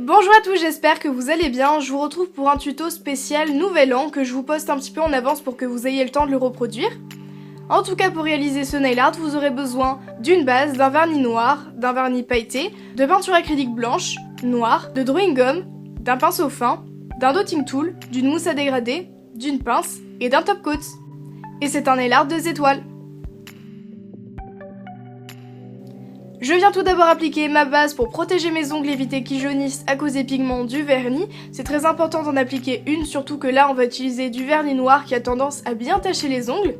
Bonjour à tous, j'espère que vous allez bien. Je vous retrouve pour un tuto spécial Nouvel An que je vous poste un petit peu en avance pour que vous ayez le temps de le reproduire. En tout cas, pour réaliser ce nail art, vous aurez besoin d'une base, d'un vernis noir, d'un vernis pailleté, de peinture acrylique blanche, noire, de drawing gum, d'un pinceau fin, d'un dotting tool, d'une mousse à dégrader, d'une pince et d'un top coat. Et c'est un nail art 2 étoiles. Je viens tout d'abord appliquer ma base pour protéger mes ongles et éviter qu'ils jaunissent à cause des pigments du vernis. C'est très important d'en appliquer une, surtout que là on va utiliser du vernis noir qui a tendance à bien tacher les ongles.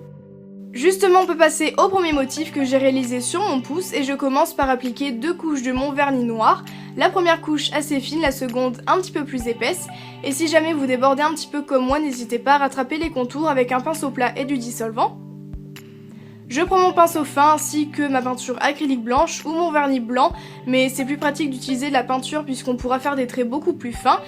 Justement, on peut passer au premier motif que j'ai réalisé sur mon pouce et je commence par appliquer 2 couches de mon vernis noir. La première couche assez fine, la seconde un petit peu plus épaisse. Et si jamais vous débordez un petit peu comme moi, n'hésitez pas à rattraper les contours avec un pinceau plat et du dissolvant. Je prends mon pinceau fin ainsi que ma peinture acrylique blanche ou mon vernis blanc, mais c'est plus pratique d'utiliser de la peinture puisqu'on pourra faire des traits beaucoup plus fins.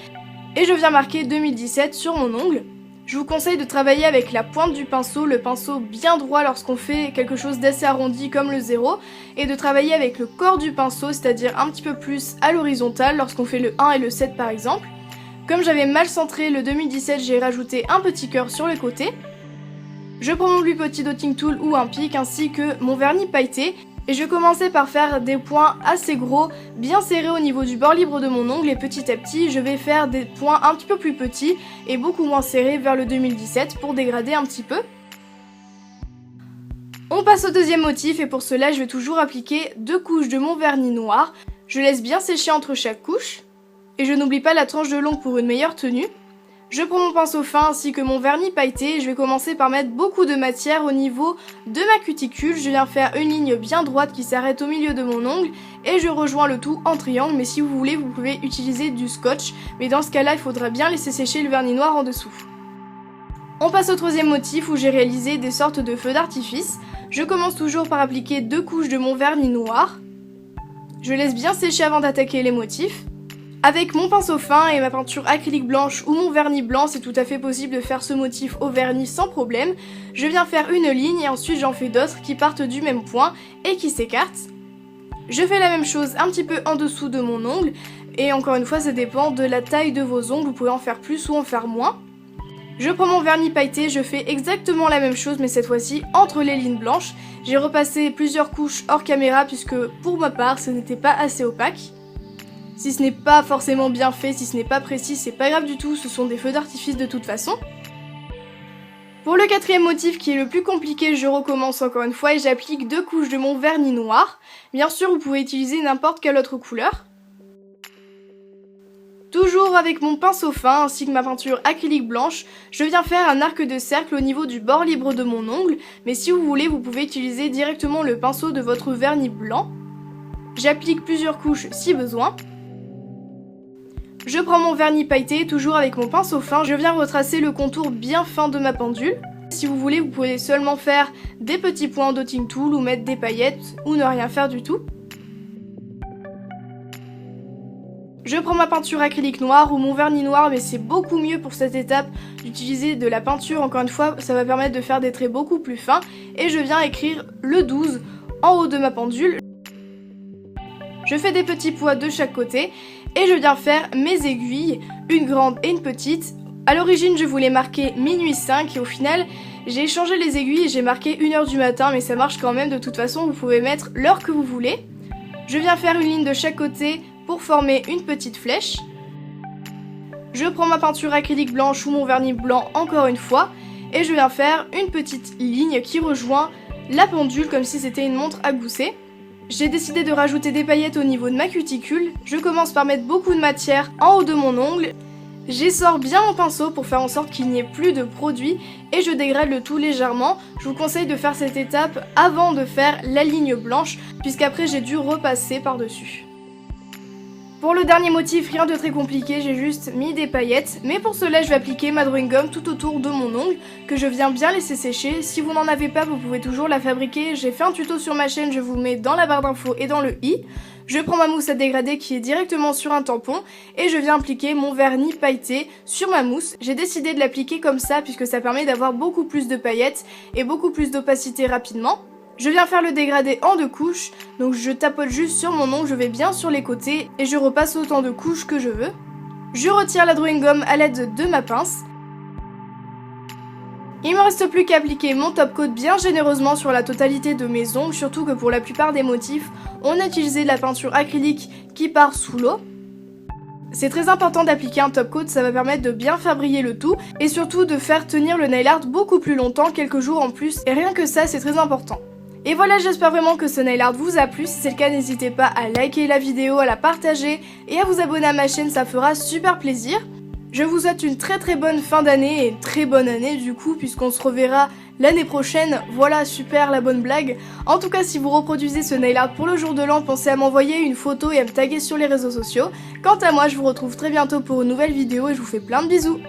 Et je viens marquer 2017 sur mon ongle. Je vous conseille de travailler avec la pointe du pinceau, le pinceau bien droit lorsqu'on fait quelque chose d'assez arrondi comme le 0, et de travailler avec le corps du pinceau, c'est-à-dire un petit peu plus à l'horizontale lorsqu'on fait le 1 et le 7 par exemple. Comme j'avais mal centré le 2017, j'ai rajouté un petit cœur sur le côté. Je prends mon plus petit dotting tool ou un pic ainsi que mon vernis pailleté et je commençais par faire des points assez gros, bien serrés au niveau du bord libre de mon ongle et petit à petit je vais faire des points un petit peu plus petits et beaucoup moins serrés vers le 2017 pour dégrader un petit peu. On passe au deuxième motif et pour cela je vais toujours appliquer 2 couches de mon vernis noir. Je laisse bien sécher entre chaque couche et je n'oublie pas la tranche de l'ongle pour une meilleure tenue. Je prends mon pinceau fin ainsi que mon vernis pailleté et je vais commencer par mettre beaucoup de matière au niveau de ma cuticule. Je viens faire une ligne bien droite qui s'arrête au milieu de mon ongle et je rejoins le tout en triangle, mais si vous voulez vous pouvez utiliser du scotch, mais dans ce cas là il faudra bien laisser sécher le vernis noir en dessous. On passe au troisième motif où j'ai réalisé des sortes de feux d'artifice. Je commence toujours par appliquer 2 couches de mon vernis noir. Je laisse bien sécher avant d'attaquer les motifs. Avec mon pinceau fin et ma peinture acrylique blanche ou mon vernis blanc, c'est tout à fait possible de faire ce motif au vernis sans problème. Je viens faire une ligne et ensuite j'en fais d'autres qui partent du même point et qui s'écartent. Je fais la même chose un petit peu en dessous de mon ongle et encore une fois ça dépend de la taille de vos ongles, vous pouvez en faire plus ou en faire moins. Je prends mon vernis pailleté, je fais exactement la même chose mais cette fois-ci entre les lignes blanches. J'ai repassé plusieurs couches hors caméra puisque pour ma part ce n'était pas assez opaque. Si ce n'est pas forcément bien fait, si ce n'est pas précis, c'est pas grave du tout, ce sont des feux d'artifice de toute façon. Pour le quatrième motif qui est le plus compliqué, je recommence encore une fois et j'applique 2 couches de mon vernis noir. Bien sûr, vous pouvez utiliser n'importe quelle autre couleur. Toujours avec mon pinceau fin ainsi que ma peinture acrylique blanche, je viens faire un arc de cercle au niveau du bord libre de mon ongle, mais si vous voulez, vous pouvez utiliser directement le pinceau de votre vernis blanc. J'applique plusieurs couches si besoin. Je prends mon vernis pailleté, toujours avec mon pinceau fin, je viens retracer le contour bien fin de ma pendule. Si vous voulez, vous pouvez seulement faire des petits points en dotting tool ou mettre des paillettes ou ne rien faire du tout. Je prends ma peinture acrylique noire ou mon vernis noir, mais c'est beaucoup mieux pour cette étape d'utiliser de la peinture, encore une fois, ça va permettre de faire des traits beaucoup plus fins. Et je viens écrire le 12 en haut de ma pendule. Je fais des petits pois de chaque côté et je viens faire mes aiguilles, une grande et une petite. A l'origine je voulais marquer minuit 5 et au final j'ai changé les aiguilles et j'ai marqué 1h du matin, mais ça marche quand même, de toute façon vous pouvez mettre l'heure que vous voulez. Je viens faire une ligne de chaque côté pour former une petite flèche. Je prends ma peinture acrylique blanche ou mon vernis blanc encore une fois et je viens faire une petite ligne qui rejoint la pendule comme si c'était une montre à gousset. J'ai décidé de rajouter des paillettes au niveau de ma cuticule. Je commence par mettre beaucoup de matière en haut de mon ongle. J'essore bien mon pinceau pour faire en sorte qu'il n'y ait plus de produit et je dégrade le tout légèrement. Je vous conseille de faire cette étape avant de faire la ligne blanche puisqu'après j'ai dû repasser par-dessus. Pour le dernier motif, rien de très compliqué, j'ai juste mis des paillettes, mais pour cela je vais appliquer ma drawing gum tout autour de mon ongle, que je viens bien laisser sécher. Si vous n'en avez pas, vous pouvez toujours la fabriquer, j'ai fait un tuto sur ma chaîne, je vous mets dans la barre d'infos et dans le i. Je prends ma mousse à dégrader qui est directement sur un tampon, et je viens appliquer mon vernis pailleté sur ma mousse. J'ai décidé de l'appliquer comme ça, puisque ça permet d'avoir beaucoup plus de paillettes et beaucoup plus d'opacité rapidement. Je viens faire le dégradé en 2 couches, donc je tapote juste sur mon ongle, je vais bien sur les côtés et je repasse autant de couches que je veux. Je retire la drawing gum à l'aide de ma pince. Il me reste plus qu'à appliquer mon top coat bien généreusement sur la totalité de mes ongles, surtout que pour la plupart des motifs, on a utilisé de la peinture acrylique qui part sous l'eau. C'est très important d'appliquer un top coat, ça va permettre de bien faire briller le tout et surtout de faire tenir le nail art beaucoup plus longtemps, quelques jours en plus, et rien que ça c'est très important. Et voilà, j'espère vraiment que ce nail art vous a plu, si c'est le cas n'hésitez pas à liker la vidéo, à la partager et à vous abonner à ma chaîne, ça fera super plaisir. Je vous souhaite une très bonne fin d'année et une très bonne année du coup puisqu'on se reverra l'année prochaine. Voilà, super la bonne blague. En tout cas, si vous reproduisez ce nail art pour le jour de l'an, pensez à m'envoyer une photo et à me taguer sur les réseaux sociaux. Quant à moi, je vous retrouve très bientôt pour une nouvelle vidéo et je vous fais plein de bisous.